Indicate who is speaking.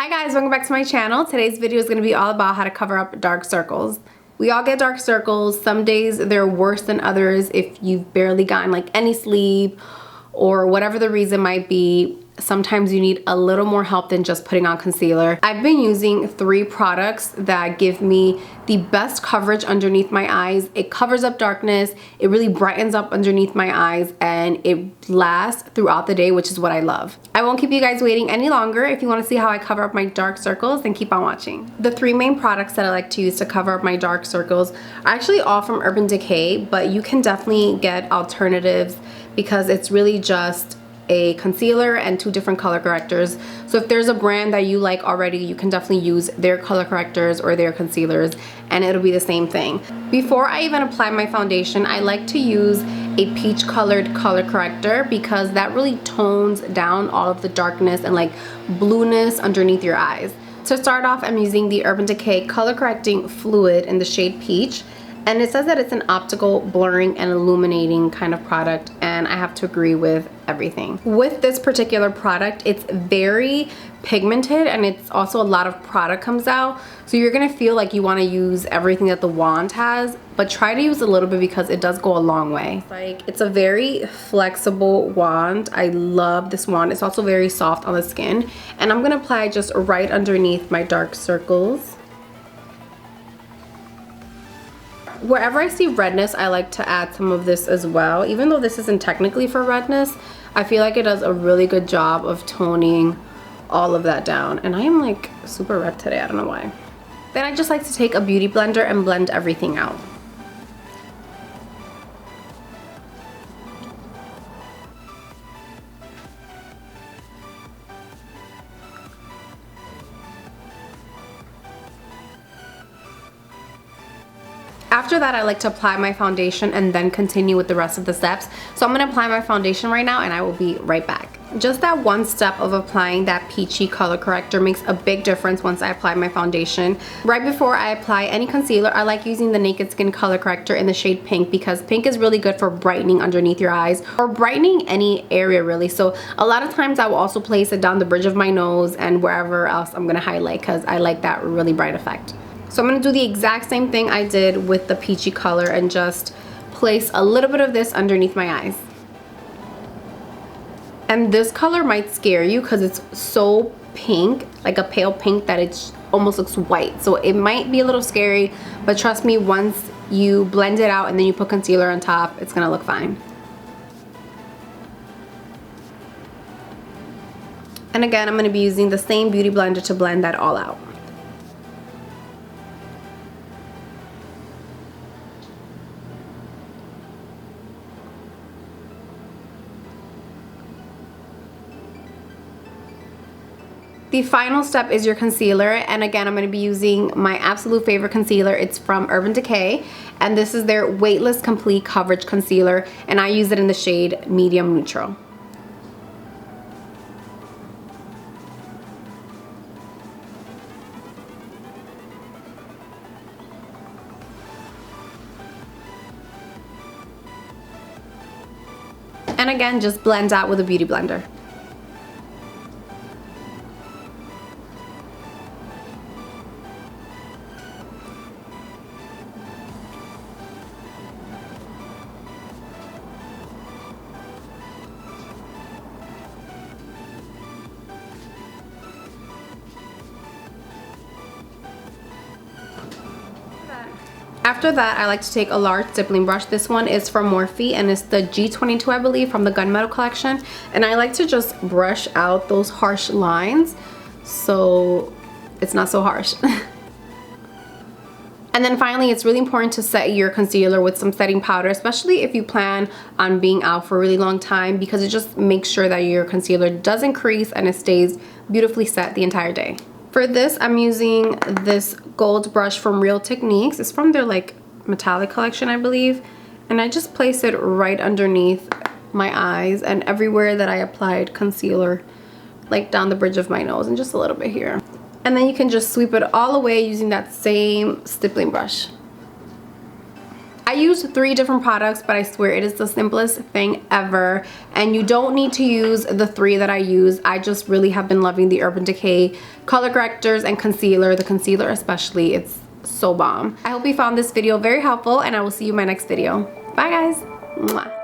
Speaker 1: Hi guys, welcome back to my channel. Today's video is going to be all about how to cover up dark circles. We all get dark circles. Some days they're worse than others if you've barely gotten like any sleep or whatever the reason might be. Sometimes you need a little more help than just putting on concealer. I've been using 3 products that give me the best coverage underneath my eyes. It covers up darkness, it really brightens up underneath my eyes, and it lasts throughout the day, which is what I love. I won't keep you guys waiting any longer. If you want to see how I cover up my dark circles, then keep on watching. The 3 main products that I like to use to cover up my dark circles are actually all from Urban Decay, but you can definitely get alternatives because it's really just a concealer and 2 different color correctors. So if there's a brand that you like already, you can definitely use their color correctors or their concealers and it'll be the same thing. Before I even apply my foundation, I like to use a peach colored color corrector because that really tones down all of the darkness and like blueness underneath your eyes. To start off, I'm using the Urban Decay color correcting fluid in the shade Peach. And it says that it's an optical blurring and illuminating kind of product, and I have to agree with everything. With this particular product, it's very pigmented and it's also a lot of product comes out. So you're gonna feel like you wanna use everything that the wand has, but try to use a little bit because it does go a long way. Like, it's a very flexible wand. I love this wand. It's also very soft on the skin. And I'm gonna apply just right underneath my dark circles. Wherever I see redness, I like to add some of this as well. Even though this isn't technically for redness, I feel like it does a really good job of toning all of that down. And I am like super red today, I don't know why. Then I just like to take a beauty blender and blend everything out. After that, I like to apply my foundation and then continue with the rest of the steps. So I'm gonna apply my foundation right now and I will be right back. Just that one step of applying that peachy color corrector makes a big difference once I apply my foundation. Right before I apply any concealer, I like using the Naked Skin color corrector in the shade Pink because pink is really good for brightening underneath your eyes or brightening any area really. So a lot of times I will also place it down the bridge of my nose and wherever else I'm gonna highlight because I like that really bright effect. So I'm going to do the exact same thing I did with the peachy color and just place a little bit of this underneath my eyes. And this color might scare you because it's so pink, like a pale pink, that it almost looks white. So it might be a little scary, but trust me, once you blend it out and then you put concealer on top, it's going to look fine. And again, I'm going to be using the same beauty blender to blend that all out. The final step is your concealer, and again I'm going to be using my absolute favorite concealer. It's from Urban Decay and this is their Weightless Complete Coverage Concealer and I use it in the shade Medium Neutral. And again, just blend out with a beauty blender. After that, I like to take a large stippling brush. This one is from Morphe and it's the G22, I believe, from the Gunmetal collection. And I like to just brush out those harsh lines so it's not so harsh. And then finally, it's really important to set your concealer with some setting powder, especially if you plan on being out for a really long time, because it just makes sure that your concealer doesn't crease and it stays beautifully set the entire day. For this, I'm using this gold brush from Real Techniques. It's from their like metallic collection, I believe. And I just place it right underneath my eyes and everywhere that I applied concealer, like down the bridge of my nose and just a little bit here. And then you can just sweep it all away using that same stippling brush. I use 3 different products, but I swear it is the simplest thing ever. And you don't need to use the 3 that I use. I just really have been loving the Urban Decay color correctors and concealer. The concealer especially, it's so bomb. I hope you found this video very helpful, and I will see you in my next video. Bye guys. Mwah.